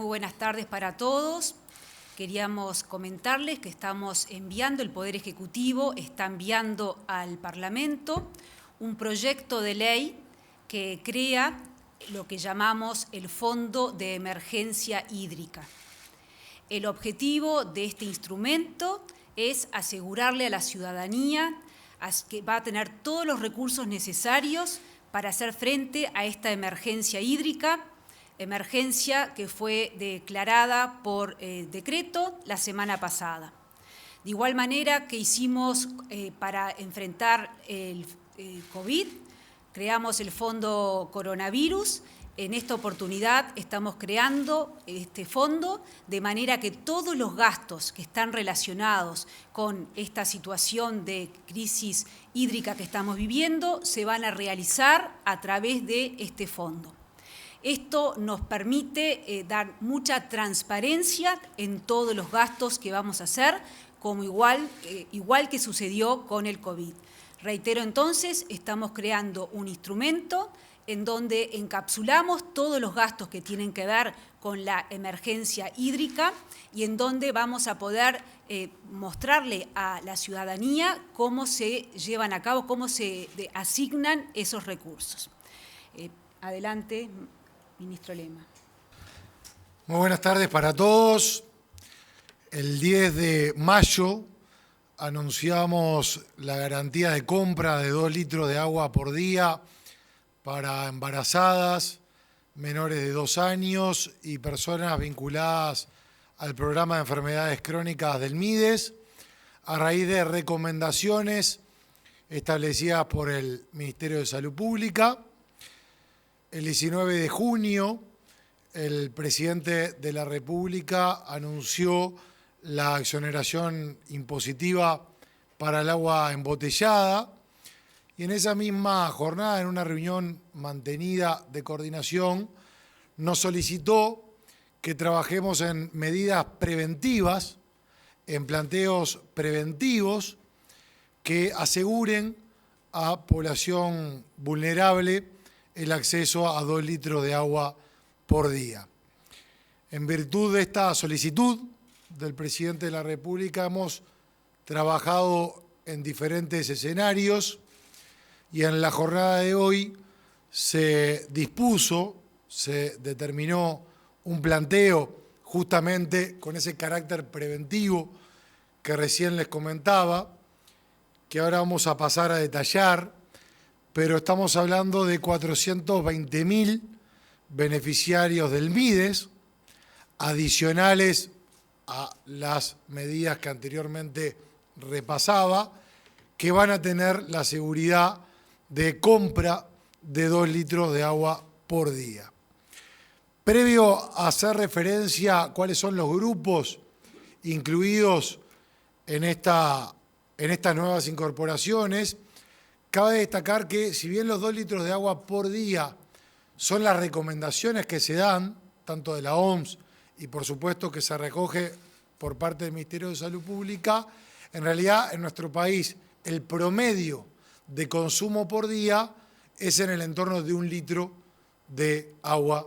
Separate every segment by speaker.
Speaker 1: Muy buenas tardes para todos. Queríamos comentarles que estamos enviando, el Poder Ejecutivo está enviando al Parlamento un proyecto de ley que crea lo que llamamos el Fondo de Emergencia Hídrica. El objetivo de este instrumento es asegurarle a la ciudadanía que va a tener todos los recursos necesarios para hacer frente a esta emergencia hídrica, emergencia que fue declarada por decreto la semana pasada. De igual manera que hicimos para enfrentar el COVID, creamos el Fondo Coronavirus. En esta oportunidad estamos creando este fondo de manera que todos los gastos que están relacionados con esta situación de crisis hídrica que estamos viviendo se van a realizar a través de este fondo. Esto nos permite dar mucha transparencia en todos los gastos que vamos a hacer, como igual que sucedió con el COVID. Reitero entonces, estamos creando un instrumento en donde encapsulamos todos los gastos que tienen que ver con la emergencia hídrica y en donde vamos a poder mostrarle a la ciudadanía cómo se llevan a cabo, cómo se asignan esos recursos. Adelante, ministro Lema.
Speaker 2: Muy buenas tardes para todos. El 10 de mayo anunciamos la garantía de compra de 2 litros de agua por día para embarazadas, menores de 2 años y personas vinculadas al programa de enfermedades crónicas del MIDES, a raíz de recomendaciones establecidas por el Ministerio de Salud Pública. El 19 de junio, el presidente de la República anunció la exoneración impositiva para el agua embotellada y en esa misma jornada, en una reunión mantenida de coordinación, nos solicitó que trabajemos en medidas preventivas, en planteos preventivos que aseguren a población vulnerable el acceso a 2 litros de agua por día. En virtud de esta solicitud del presidente de la República hemos trabajado en diferentes escenarios y en la jornada de hoy se dispuso, se determinó un planteo justamente con ese carácter preventivo que recién les comentaba, que ahora vamos a pasar a detallar, pero estamos hablando de 420.000 beneficiarios del MIDES, adicionales a las medidas que anteriormente repasaba, que van a tener la seguridad de compra de 2 litros de agua por día. Previo a hacer referencia a cuáles son los grupos incluidos en estas nuevas incorporaciones, cabe destacar que si bien los 2 litros de agua por día son las recomendaciones que se dan, tanto de la OMS y por supuesto que se recoge por parte del Ministerio de Salud Pública, en realidad en nuestro país el promedio de consumo por día es en el entorno de 1 litro de agua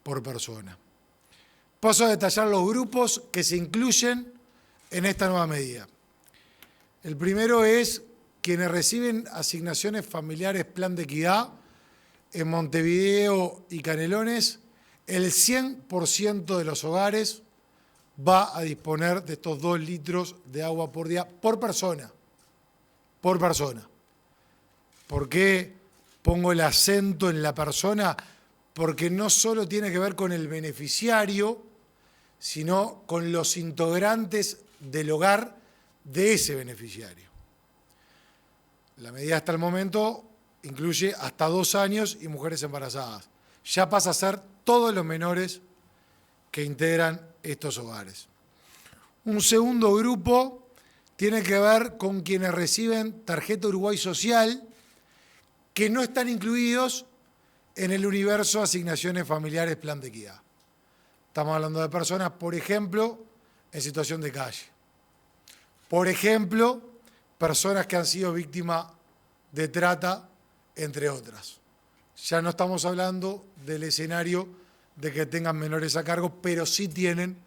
Speaker 2: por persona. Paso a detallar los grupos que se incluyen en esta nueva medida. El primero es quienes reciben asignaciones familiares Plan de Equidad en Montevideo y Canelones. El 100% de los hogares va a disponer de estos 2 litros de agua por día por persona. Por persona. ¿Por qué pongo el acento en la persona? Porque no solo tiene que ver con el beneficiario, sino con los integrantes del hogar de ese beneficiario. La medida hasta el momento incluye hasta 2 años y mujeres embarazadas. Ya pasa a ser todos los menores que integran estos hogares. Un segundo grupo tiene que ver con quienes reciben tarjeta Uruguay Social, que no están incluidos en el universo de asignaciones familiares Plan de Equidad. Estamos hablando de personas, por ejemplo, en situación de calle. Por ejemplo, personas que han sido víctimas de trata, entre otras. Ya no estamos hablando del escenario de que tengan menores a cargo, pero sí tienen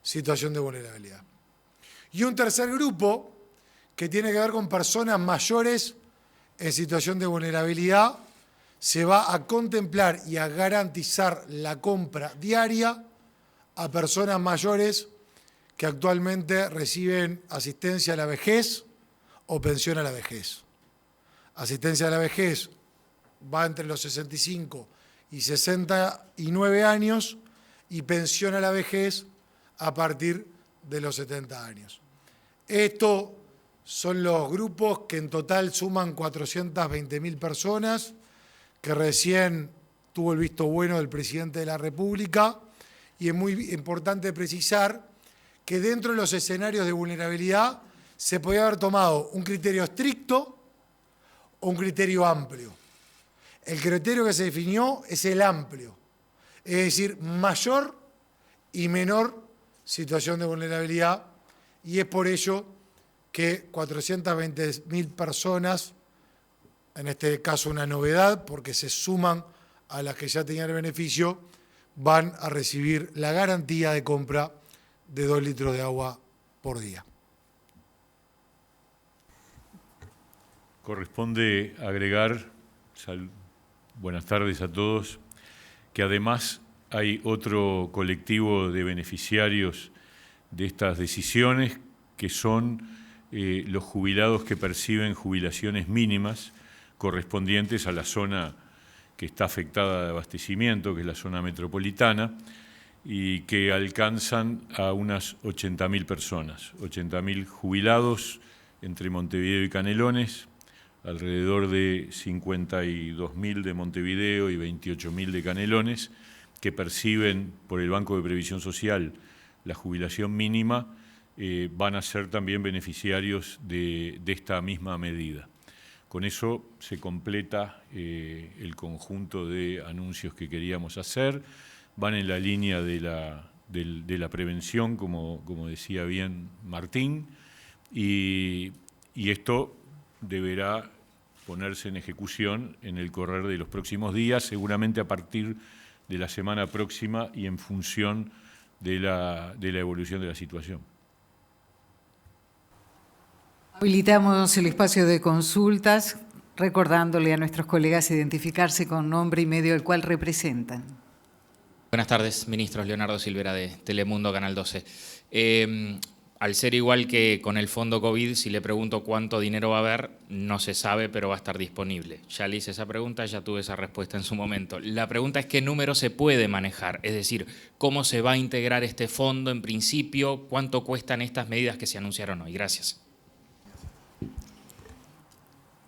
Speaker 2: situación de vulnerabilidad. Y un tercer grupo que tiene que ver con personas mayores en situación de vulnerabilidad, se va a contemplar y a garantizar la compra diaria a personas mayores que actualmente reciben asistencia a la vejez o pensión a la vejez. Asistencia a la vejez va entre los 65 y 69 años y pensión a la vejez a partir de los 70 años. Estos son los grupos que en total suman 420.000 personas, que recién tuvo el visto bueno del presidente de la República, y es muy importante precisar que dentro de los escenarios de vulnerabilidad se podía haber tomado un criterio estricto o un criterio amplio. El criterio que se definió es el amplio, es decir, mayor y menor situación de vulnerabilidad, y es por ello que 420.000 personas, en este caso una novedad, porque se suman a las que ya tenían el beneficio, van a recibir la garantía de compra de 2 litros de agua por día.
Speaker 3: Corresponde agregar, buenas tardes a todos, que además hay otro colectivo de beneficiarios de estas decisiones, que son los jubilados que perciben jubilaciones mínimas correspondientes a la zona que está afectada de abastecimiento, que es la zona metropolitana, y que alcanzan a unas 80.000 personas, 80.000 jubilados entre Montevideo y Canelones, alrededor de 52.000 de Montevideo y 28.000 de Canelones, que perciben por el Banco de Previsión Social la jubilación mínima, van a ser también beneficiarios de esta misma medida. Con eso se completa el conjunto de anuncios que queríamos hacer, van en la línea de la prevención, como decía bien Martín, y esto deberá ponerse en ejecución en el correr de los próximos días, seguramente a partir de la semana próxima y en función de la evolución de la situación.
Speaker 4: Habilitamos el espacio de consultas, recordándole a nuestros colegas identificarse con nombre y medio al cual representan.
Speaker 5: Buenas tardes, ministros. Leonardo Silvera, de Telemundo, Canal 12. Al ser igual que con el fondo COVID, si le pregunto cuánto dinero va a haber, no se sabe, pero va a estar disponible. Ya le hice esa pregunta, ya tuve esa respuesta en su momento. La pregunta es qué número se puede manejar, es decir, cómo se va a integrar este fondo en principio, cuánto cuestan estas medidas que se anunciaron hoy. Gracias.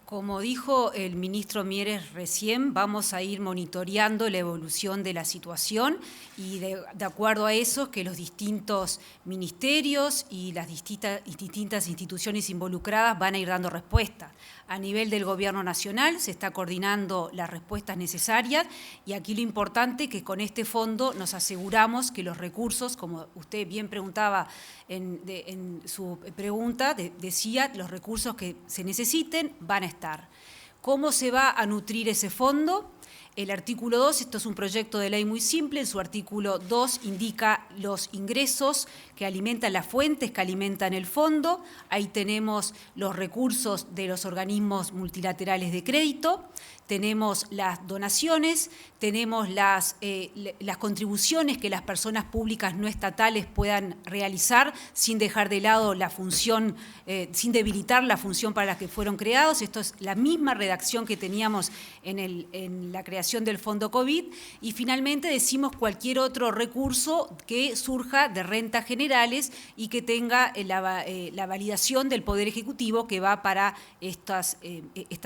Speaker 1: Como dijo el ministro Mieres recién, vamos a ir monitoreando la evolución de la situación y de acuerdo a eso que los distintos ministerios y las distintas instituciones involucradas van a ir dando respuesta. A nivel del Gobierno Nacional se está coordinando las respuestas necesarias y aquí lo importante es que con este fondo nos aseguramos que los recursos, como usted bien preguntaba en su pregunta, decía, los recursos que se necesiten van a estar. ¿Cómo se va a nutrir ese fondo? El artículo 2, esto es un proyecto de ley muy simple, en su artículo 2 indica los ingresos que alimentan las fuentes, que alimentan el fondo. Ahí tenemos los recursos de los organismos multilaterales de crédito, tenemos las donaciones, tenemos las contribuciones que las personas públicas no estatales puedan realizar sin dejar de lado la función, sin debilitar la función para la que fueron creados. Esto es la misma redacción que teníamos en la creación del Fondo COVID. Y finalmente decimos cualquier otro recurso que surja de rentas generales y que tenga la validación del Poder Ejecutivo que va para estas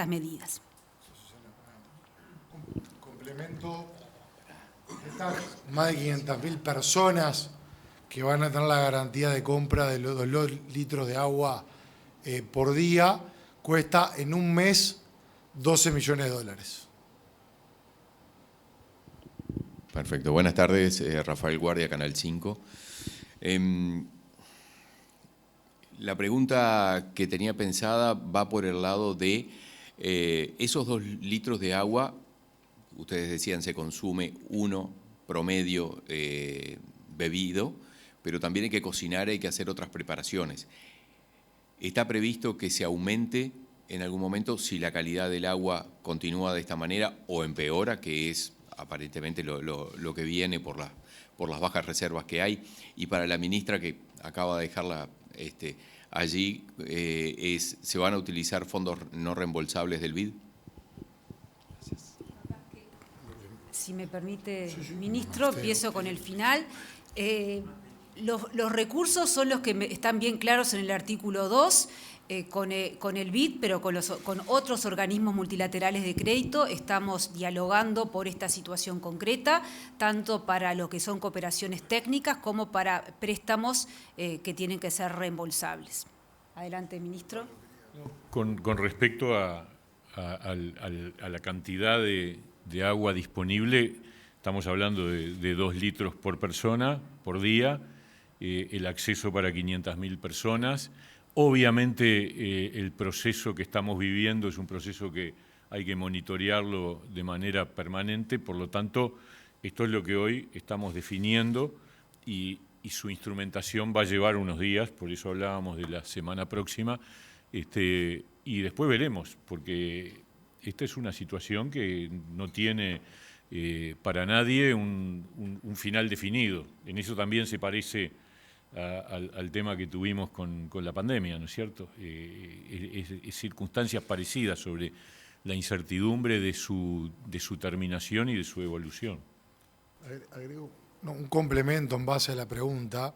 Speaker 1: medidas.
Speaker 2: Complemento, estas más de 500.000 personas que van a tener la garantía de compra de los 2 litros de agua por día, cuesta en un mes $12 millones.
Speaker 6: Perfecto. Buenas tardes, Rafael Guardia, Canal 5. La pregunta que tenía pensada va por el lado de esos 2 litros de agua, ustedes decían se consume 1 promedio bebido, pero también hay que cocinar, hay que hacer otras preparaciones. ¿Está previsto que se aumente en algún momento si la calidad del agua continúa de esta manera o empeora, que es aparentemente lo que viene por las bajas reservas que hay? Y para la ministra, que acaba de dejarla allí, ¿se van a utilizar fondos no reembolsables del BID?
Speaker 1: Si me permite, ministro, empiezo con el final. Los recursos son los que están bien claros en el artículo 2, con el BID, pero con otros organismos multilaterales de crédito. Estamos dialogando por esta situación concreta, tanto para lo que son cooperaciones técnicas como para préstamos que tienen que ser reembolsables. Adelante, ministro.
Speaker 3: Con respecto a la cantidad de agua disponible, estamos hablando de 2 litros por persona, por día, el acceso para 500.000 personas. Obviamente el proceso que estamos viviendo es un proceso que hay que monitorearlo de manera permanente, por lo tanto, esto es lo que hoy estamos definiendo y su instrumentación va a llevar unos días, por eso hablábamos de la semana próxima, y después veremos, porque esta es una situación que no tiene para nadie un final definido. En eso también se parece al tema que tuvimos con la pandemia, ¿no es cierto? Es circunstancias parecidas sobre la incertidumbre de su terminación y de su evolución.
Speaker 2: Agrego un complemento en base a la pregunta.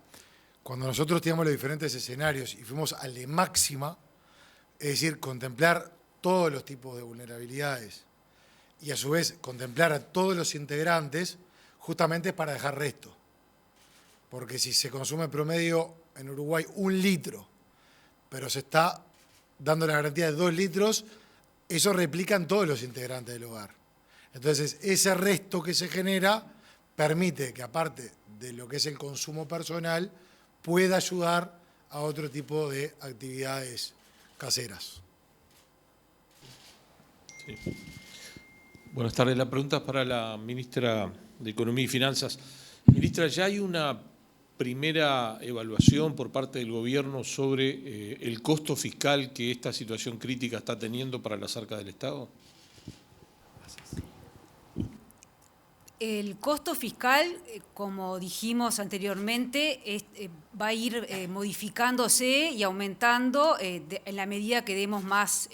Speaker 2: Cuando nosotros teníamos los diferentes escenarios y fuimos a la máxima, es decir, contemplar todos los tipos de vulnerabilidades y a su vez contemplar a todos los integrantes, justamente para dejar resto. Porque si se consume promedio en Uruguay 1 litro, pero se está dando la garantía de 2 litros, eso replica en todos los integrantes del hogar. Entonces, ese resto que se genera permite que, aparte de lo que es el consumo personal, pueda ayudar a otro tipo de actividades caseras.
Speaker 7: Sí. Buenas tardes. La pregunta es para la ministra de Economía y Finanzas. Ministra, ¿ya hay una primera evaluación por parte del gobierno sobre el costo fiscal que esta situación crítica está teniendo para las arcas del Estado?
Speaker 1: El costo fiscal, como dijimos anteriormente, va a ir modificándose y aumentando en la medida que demos más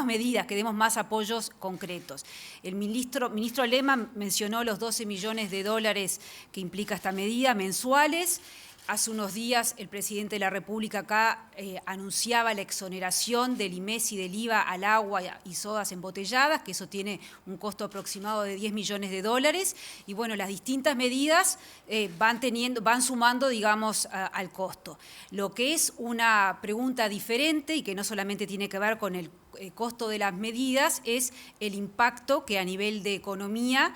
Speaker 1: medidas, que demos más apoyos concretos. El ministro Lema mencionó los 12 millones de dólares que implica esta medida mensuales. Hace unos días el presidente de la República acá anunciaba la exoneración del IMES y del IVA al agua y sodas embotelladas, que eso tiene un costo aproximado de 10 millones de dólares. Y bueno, las distintas medidas van sumando, digamos, al costo. Lo que es una pregunta diferente y que no solamente tiene que ver con el costo de las medidas es el impacto que a nivel de economía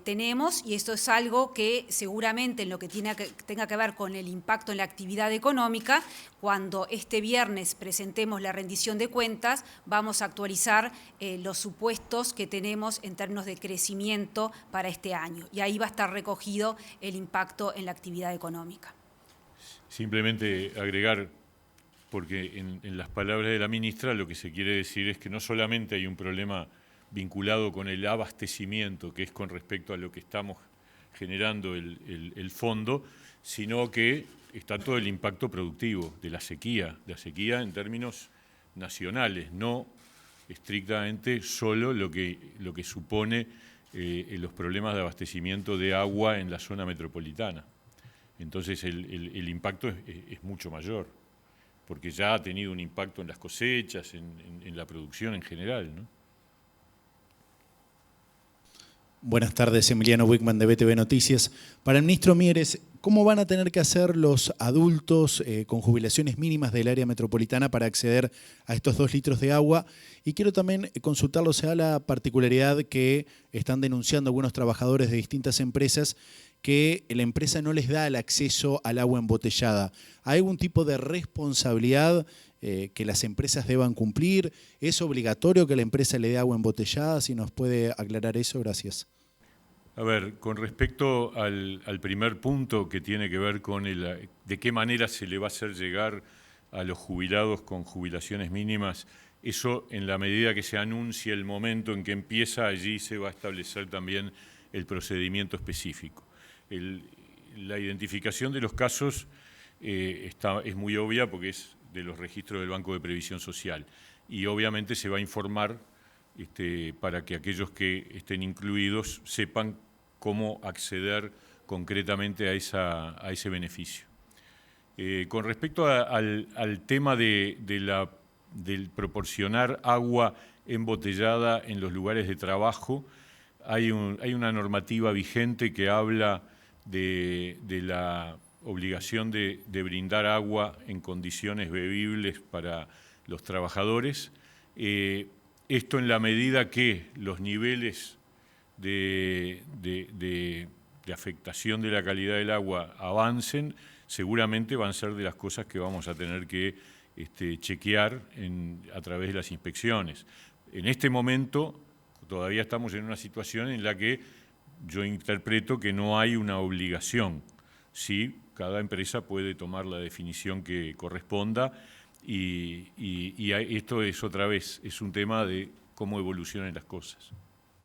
Speaker 1: tenemos, y esto es algo que seguramente en lo que tenga que ver con el impacto en la actividad económica, cuando este viernes presentemos la rendición de cuentas, vamos a actualizar los supuestos que tenemos en términos de crecimiento para este año, y ahí va a estar recogido el impacto en la actividad económica.
Speaker 3: Simplemente agregar, porque en las palabras de la ministra lo que se quiere decir es que no solamente hay un problema vinculado con el abastecimiento, que es con respecto a lo que estamos generando el fondo, sino que está todo el impacto productivo de la sequía en términos nacionales, no estrictamente solo lo que supone los problemas de abastecimiento de agua en la zona metropolitana. Entonces el impacto es mucho mayor, porque ya ha tenido un impacto en las cosechas, en la producción en general, ¿no?
Speaker 8: Buenas tardes, Emiliano Wickman de BTV Noticias. Para el ministro Mieres, ¿cómo van a tener que hacer los adultos con jubilaciones mínimas del área metropolitana para acceder a estos 2 litros de agua? Y quiero también consultarlo, sea la particularidad que están denunciando algunos trabajadores de distintas empresas, que la empresa no les da el acceso al agua embotellada. ¿Hay algún tipo de responsabilidad que las empresas deban cumplir? ¿Es obligatorio que la empresa le dé agua embotellada? Si nos puede aclarar eso, gracias.
Speaker 3: A ver, con respecto al primer punto que tiene que ver con de qué manera se le va a hacer llegar a los jubilados con jubilaciones mínimas, eso en la medida que se anuncie el momento en que empieza, allí se va a establecer también el procedimiento específico. La identificación de los casos es muy obvia porque es de los registros del Banco de Previsión Social y obviamente se va a informar para que aquellos que estén incluidos sepan cómo acceder concretamente a ese beneficio. Con respecto al tema del proporcionar agua embotellada en los lugares de trabajo, hay una normativa vigente que habla de la obligación de brindar agua en condiciones bebibles para los trabajadores. Esto en la medida que los niveles de afectación de la calidad del agua avancen, seguramente van a ser de las cosas que vamos a tener que chequear a través de las inspecciones. En este momento todavía estamos en una situación en la que yo interpreto que no hay una obligación. Sí, cada empresa puede tomar la definición que corresponda y esto es otra vez, es un tema de cómo evolucionan las cosas.